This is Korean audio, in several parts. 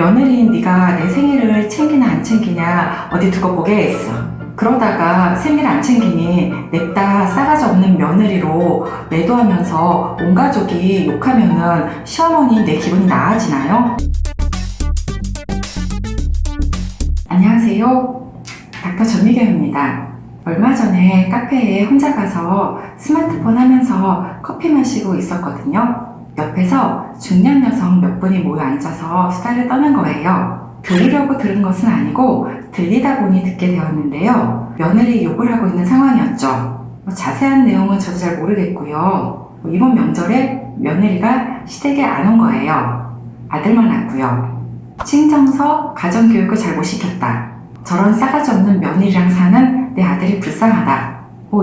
며느리인 네가 내 생일을 챙기나 안 챙기냐 어디 두고 보게 했어. 그러다가 생일 안 챙기니 냅다 싸가지 없는 며느리로 매도하면서 온 가족이 욕하면은 시어머니 내 기분이 나아지나요? 안녕하세요. 닥터 전미경입니다. 얼마 전에 카페에 혼자 가서 스마트폰 하면서 커피 마시고 있었거든요. 옆에서 중년 여성 몇 분이 모여 앉아서 수다를 떠는 거예요. 들으려고 들은 것은 아니고 들리다 보니 듣게 되었는데요. 며느리 욕을 하고 있는 상황이었죠. 자세한 내용은 저도 잘 모르겠고요. 이번 명절에 며느리가 시댁에 안 온 거예요. 아들만 왔고요. 친정서 가정교육을 잘 못 시켰다. 저런 싸가지 없는 며느리랑 사는 내 아들이 불쌍하다.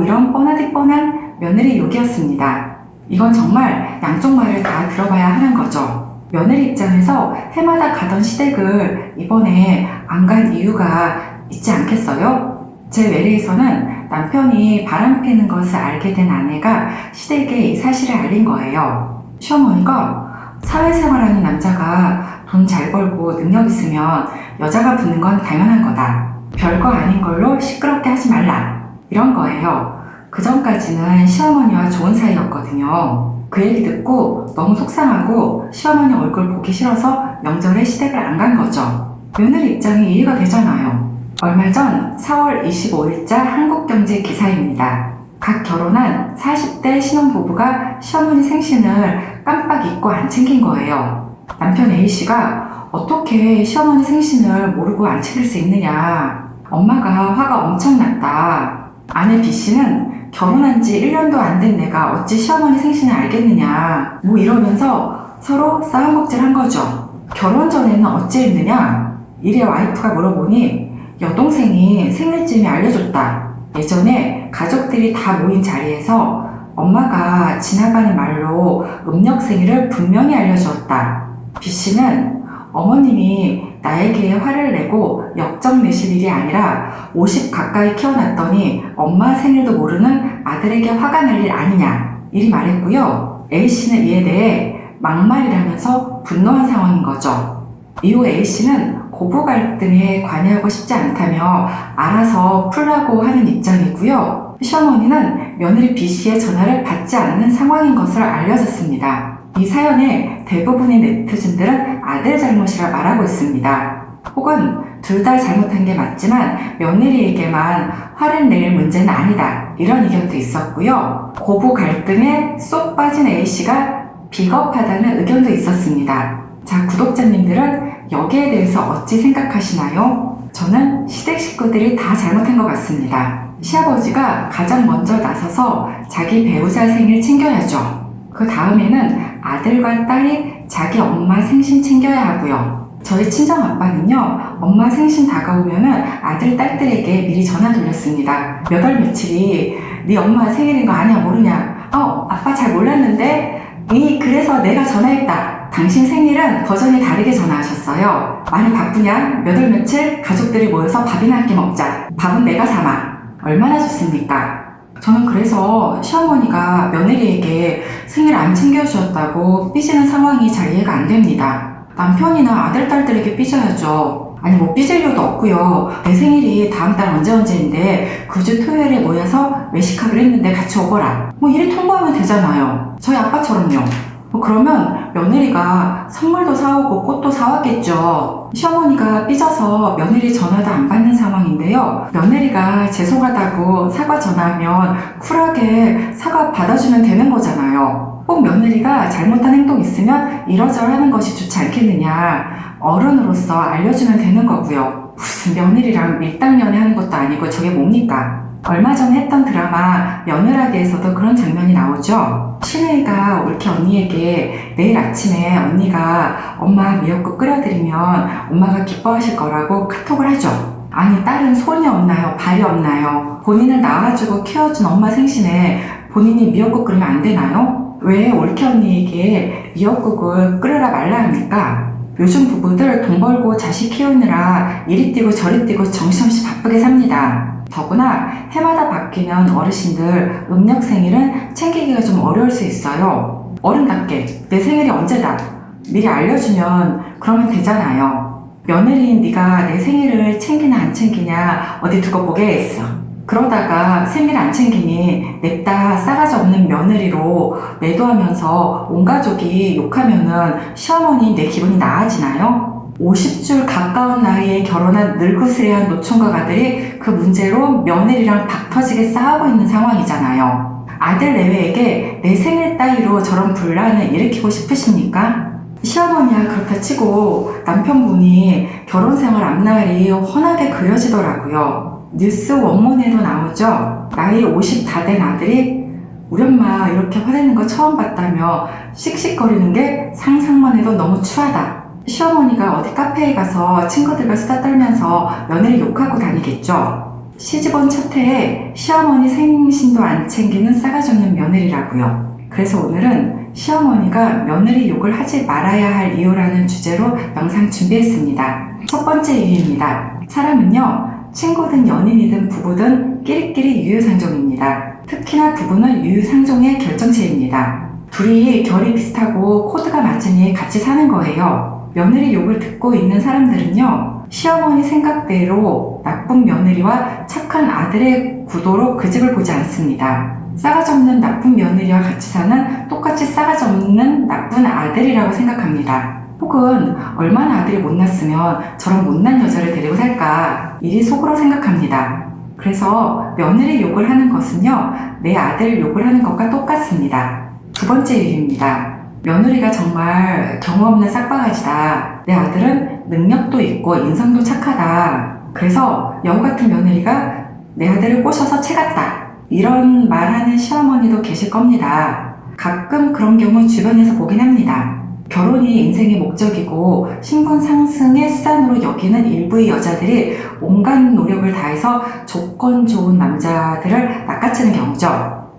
이런 뻔하디 뻔한 며느리 욕이었습니다. 이건 정말 양쪽 말을 다 들어봐야 하는 거죠. 며느리 입장에서 해마다 가던 시댁을 이번에 안 간 이유가 있지 않겠어요? 제 외래에서는 남편이 바람 피는 것을 알게 된 아내가 시댁에 이 사실을 알린 거예요. 시어머니가 사회생활하는 남자가 돈 잘 벌고 능력 있으면 여자가 붙는 건 당연한 거다. 별거 아닌 걸로 시끄럽게 하지 말라. 이런 거예요. 그 전까지는 시어머니와 좋은 사이였거든요. 그 얘기 듣고 너무 속상하고 시어머니 얼굴 보기 싫어서 명절에 시댁을 안 간 거죠. 며느리 입장이 이해가 되잖아요. 얼마 전 4월 25일자 한국경제 기사입니다. 각 결혼한 40대 신혼부부가 시어머니 생신을 깜빡 잊고 안 챙긴 거예요. 남편 A씨가 어떻게 시어머니 생신을 모르고 안 챙길 수 있느냐. 엄마가 화가 엄청 났다. 아내 B씨는 결혼한 지 1년도 안 된 내가 어찌 시어머니 생신을 알겠느냐. 이러면서 서로 싸움복질 한 거죠. 결혼 전에는 어찌 했느냐. 이래 와이프가 물어보니 여동생이 생일쯤에 알려줬다. 예전에 가족들이 다 모인 자리에서 엄마가 지나가는 말로 음력 생일을 분명히 알려주었다. B씨는 어머님이 나에게 화를 내고 역정 내실 일이 아니라 50 가까이 키워놨더니 엄마 생일도 모르는 아들에게 화가 날 일 아니냐 이리 말했고요. A씨는 이에 대해 막말이라면서 분노한 상황인 거죠. 이후 A씨는 고부 갈등에 관여하고 싶지 않다며 알아서 풀라고 하는 입장이고요. 시어머니는 며느리 B씨의 전화를 받지 않는 상황인 것을 알려졌습니다. 이 사연의 대부분의 네티즌들은 아들 잘못이라 말하고 있습니다. 혹은 둘 다 잘못한 게 맞지만 며느리에게만 화를 낼 문제는 아니다. 이런 의견도 있었고요. 고부 갈등에 쏙 빠진 A씨가 비겁하다는 의견도 있었습니다. 자, 구독자님들은 여기에 대해서 어찌 생각하시나요? 저는 시댁 식구들이 다 잘못한 것 같습니다. 시아버지가 가장 먼저 나서서 자기 배우자 생일 챙겨야죠. 그 다음에는 아들과 딸이 자기 엄마 생신 챙겨야 하고요. 저희 친정아빠는요, 엄마 생신 다가오면은 아들, 딸들에게 미리 전화 돌렸습니다. 몇 월 며칠이 네 엄마 생일인 거 아냐 모르냐? 아빠 잘 몰랐는데 그래서 내가 전화했다. 당신 생일은 버전이 다르게 전화하셨어요. 많이 바쁘냐? 몇 월 며칠 가족들이 모여서 밥이나 한 끼 먹자. 밥은 내가 사마. 얼마나 좋습니까? 저는 그래서 시어머니가 며느리에게 생일 안 챙겨주었다고 삐지는 상황이 잘 이해가 안 됩니다. 남편이나 아들, 딸들에게 삐져야죠. 삐질 이유도 없고요. 내 생일이 다음 달 언제인데 그 주 토요일에 모여서 외식하기로 했는데 같이 오거라. 이리 통보하면 되잖아요. 저희 아빠처럼요. 그러면 며느리가 선물도 사오고 꽃도 사왔겠죠. 시어머니가 삐져서 며느리 전화도 안 받는 상황인데요. 며느리가 죄송하다고 사과 전화하면 쿨하게 사과 받아주면 되는 거잖아요. 꼭 며느리가 잘못한 행동 있으면 이러저러하는 것이 좋지 않겠느냐. 어른으로서 알려주면 되는 거고요. 무슨 며느리랑 밀당연애하는 것도 아니고 저게 뭡니까? 얼마 전에 했던 드라마 며느라기에서도 그런 장면이 나오죠. 신혜가 올케 언니에게 내일 아침에 언니가 엄마 미역국 끓여드리면 엄마가 기뻐하실 거라고 카톡을 하죠. 딸은 손이 없나요? 발이 없나요? 본인을 낳아주고 키워준 엄마 생신에 본인이 미역국 끓이면 안 되나요? 왜 올케 언니에게 미역국을 끓여라 말라 합니까? 요즘 부부들 돈 벌고 자식 키우느라 이리 뛰고 저리 뛰고 정신없이 바쁘게 삽니다. 더구나 해마다 바뀌는 어르신들 음력 생일은 챙기기가 좀 어려울 수 있어요. 어른답게 내 생일이 언제다 미리 알려주면 그러면 되잖아요. 며느리인 네가 내 생일을 챙기나 안 챙기냐 어디 두고 보게 했어. 그러다가 생일 안 챙기니 냅다 싸가지 없는 며느리로 매도하면서 온 가족이 욕하면은 시어머니 내 기분이 나아지나요? 50줄 가까운 나이에 결혼한 늙으스레한 노총각 아들이 그 문제로 며느리랑 닥터지게 싸우고 있는 상황이잖아요. 아들 내외에게 내 생일 따위로 저런 분란을 일으키고 싶으십니까? 시어머니야 그렇다 치고 남편분이 결혼생활 앞날이 훤하게 그려지더라고요. 뉴스 원문에도 나오죠. 나이 50 다 된 아들이 우리 엄마 이렇게 화내는 거 처음 봤다며 씩씩거리는 게 상상만 해도 너무 추하다. 시어머니가 어디 카페에 가서 친구들과 수다 떨면서 며느리 욕하고 다니겠죠. 시집온 첫 해에 시어머니 생신도 안 챙기는 싸가지 없는 며느리라고요. 그래서 오늘은 시어머니가 며느리 욕을 하지 말아야 할 이유라는 주제로 영상 준비했습니다. 첫 번째 이유입니다. 사람은요, 친구든 연인이든 부부든 끼리끼리 유유상종입니다. 특히나 부부는 유유상종의 결정체입니다. 둘이 결이 비슷하고 코드가 맞으니 같이 사는 거예요. 며느리 욕을 듣고 있는 사람들은요, 시어머니 생각대로 나쁜 며느리와 착한 아들의 구도로 그 집을 보지 않습니다. 싸가지 없는 나쁜 며느리와 같이 사는 똑같이 싸가지 없는 나쁜 아들이라고 생각합니다. 혹은 얼마나 아들이 못났으면 저런 못난 여자를 데리고 살까 이리 속으로 생각합니다. 그래서 며느리 욕을 하는 것은요, 내 아들 욕을 하는 것과 똑같습니다. 두 번째 이유입니다. 며느리가 정말 경우 없는 싹바가지다. 내 아들은 능력도 있고 인성도 착하다. 그래서 여우 같은 며느리가 내 아들을 꼬셔서 채갔다. 이런 말하는 시어머니도 계실 겁니다. 가끔 그런 경우 주변에서 보긴 합니다. 결혼이 인생의 목적이고 신분 상승의 수단으로 여기는 일부의 여자들이 온갖 노력을 다해서 조건 좋은 남자들을 낚아채는 경우죠.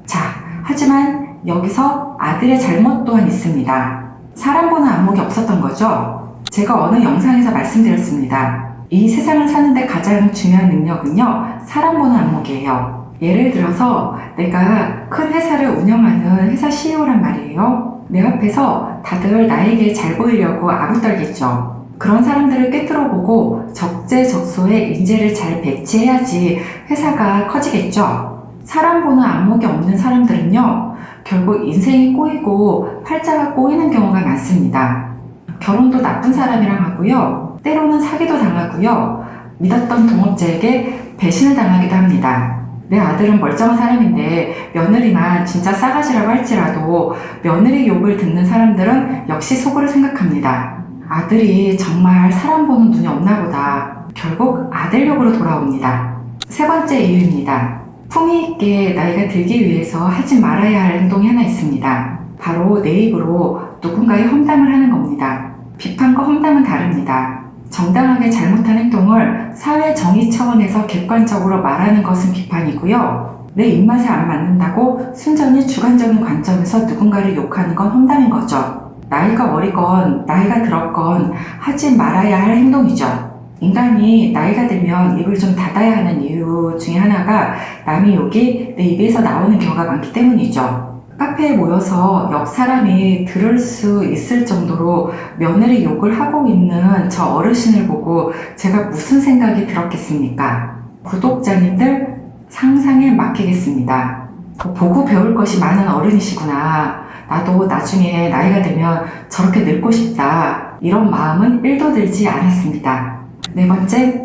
자, 하지만 여기서 아들의 잘못 또한 있습니다. 사람 보는 안목이 없었던 거죠. 제가 어느 영상에서 말씀드렸습니다. 이 세상을 사는데 가장 중요한 능력은요, 사람 보는 안목이에요. 예를 들어서 내가 큰 회사를 운영하는 회사 CEO란 말이에요. 내 앞에서 다들 나에게 잘 보이려고 아부떨겠죠. 그런 사람들을 꿰뚫어보고 적재적소에 인재를 잘 배치해야지 회사가 커지겠죠. 사람 보는 안목이 없는 사람들은요, 결국 인생이 꼬이고 팔자가 꼬이는 경우가 많습니다. 결혼도 나쁜 사람이랑 하고요, 때로는 사기도 당하고요, 믿었던 동업자에게 배신을 당하기도 합니다. 내 아들은 멀쩡한 사람인데 며느리만 진짜 싸가지라고 할지라도 며느리 욕을 듣는 사람들은 역시 속으로 생각합니다. 아들이 정말 사람 보는 눈이 없나 보다. 결국 아들 욕으로 돌아옵니다. 세 번째 이유입니다. 품위 있게 나이가 들기 위해서 하지 말아야 할 행동이 하나 있습니다. 바로 내 입으로 누군가의 험담을 하는 겁니다. 비판과 험담은 다릅니다. 정당하게 잘못한 행동을 사회 정의 차원에서 객관적으로 말하는 것은 비판이고요. 내 입맛에 안 맞는다고 순전히 주관적인 관점에서 누군가를 욕하는 건 험담인 거죠. 나이가 어리건 나이가 들었건 하지 말아야 할 행동이죠. 인간이 나이가 들면 입을 좀 닫아야 하는 이유 중에 하나가 남의 욕이 내 입에서 나오는 경우가 많기 때문이죠. 카페에 모여서 옆 사람이 들을 수 있을 정도로 며느리 욕을 하고 있는 저 어르신을 보고 제가 무슨 생각이 들었겠습니까? 구독자님들 상상에 맡기겠습니다. 보고 배울 것이 많은 어른이시구나. 나도 나중에 나이가 들면 저렇게 늙고 싶다. 이런 마음은 1도 들지 않았습니다. 네 번째,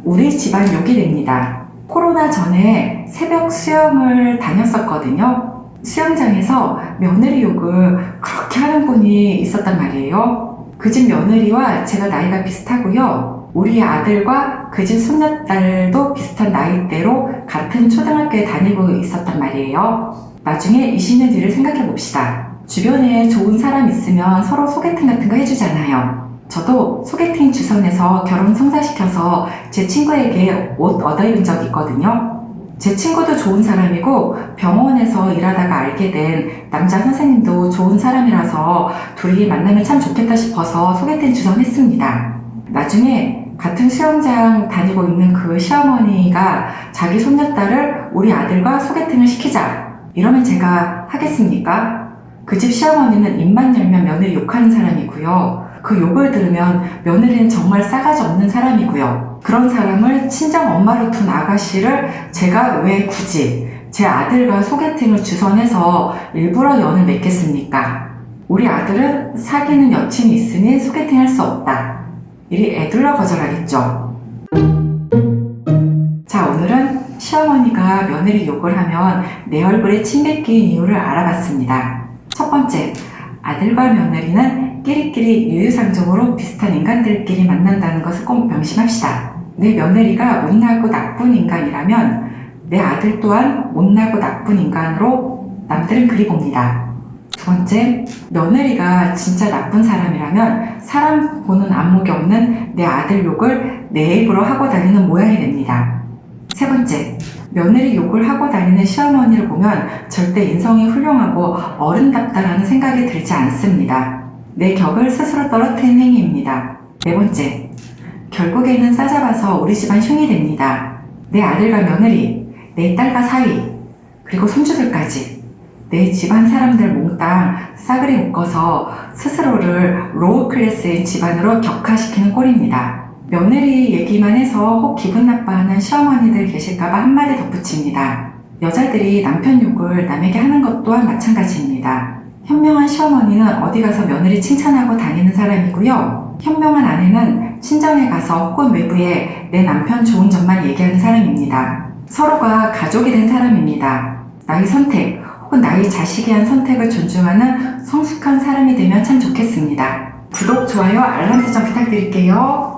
우리 집안 욕이 됩니다. 코로나 전에 새벽 수영을 다녔었거든요. 수영장에서 며느리 욕을 그렇게 하는 분이 있었단 말이에요. 그 집 며느리와 제가 나이가 비슷하고요. 우리 아들과 그 집 손녀딸도 비슷한 나이대로 같은 초등학교에 다니고 있었단 말이에요. 나중에 20년 뒤를 생각해 봅시다. 주변에 좋은 사람 있으면 서로 소개팅 같은 거 해주잖아요. 저도 소개팅 주선해서 결혼 성사시켜서 제 친구에게 옷 얻어 입은 적이 있거든요. 제 친구도 좋은 사람이고 병원에서 일하다가 알게 된 남자 선생님도 좋은 사람이라서 둘이 만나면 참 좋겠다 싶어서 소개팅 주선했습니다. 나중에 같은 수영장 다니고 있는 그 시어머니가 자기 손녀딸을 우리 아들과 소개팅을 시키자 이러면 제가 하겠습니까? 그 집 시어머니는 입만 열면 며느리 욕하는 사람이고요. 그 욕을 들으면 며느리는 정말 싸가지 없는 사람이고요. 그런 사람을 친정 엄마로 둔 아가씨를 제가 왜 굳이 제 아들과 소개팅을 주선해서 일부러 연을 맺겠습니까? 우리 아들은 사귀는 여친이 있으니 소개팅할 수 없다. 이리 애둘러 거절하겠죠. 자, 오늘은 시어머니가 며느리 욕을 하면 내 얼굴에 침 뱉기인 이유를 알아봤습니다. 첫 번째, 아들과 며느리는 끼리끼리 유유상종으로 비슷한 인간들끼리 만난다는 것을 꼭 명심합시다. 내 며느리가 못나고 나쁜 인간이라면 내 아들 또한 못나고 나쁜 인간으로 남들은 그리 봅니다. 두 번째, 며느리가 진짜 나쁜 사람이라면 사람 보는 안목이 없는 내 아들 욕을 내 입으로 하고 다니는 모양이 됩니다. 세 번째, 며느리 욕을 하고 다니는 시어머니를 보면 절대 인성이 훌륭하고 어른답다라는 생각이 들지 않습니다. 내 격을 스스로 떨어뜨리는 행위입니다. 네 번째, 결국에는 싸잡아서 우리 집안 흉이 됩니다. 내 아들과 며느리, 내 딸과 사위, 그리고 손주들까지 내 집안 사람들 몽땅 싸그리 묶어서 스스로를 로우 클래스의 집안으로 격화시키는 꼴입니다. 며느리 얘기만 해서 혹 기분 나빠하는 시어머니들 계실까봐 한마디 덧붙입니다. 여자들이 남편 욕을 남에게 하는 것 또한 마찬가지입니다. 현명한 시어머니는 어디 가서 며느리 칭찬하고 다니는 사람이고요. 현명한 아내는 친정에 가서 혹은 외부에 내 남편 좋은 점만 얘기하는 사람입니다. 서로가 가족이 된 사람입니다. 나의 선택 혹은 나의 자식이 한 선택을 존중하는 성숙한 사람이 되면 참 좋겠습니다. 구독, 좋아요, 알람 설정 부탁드릴게요.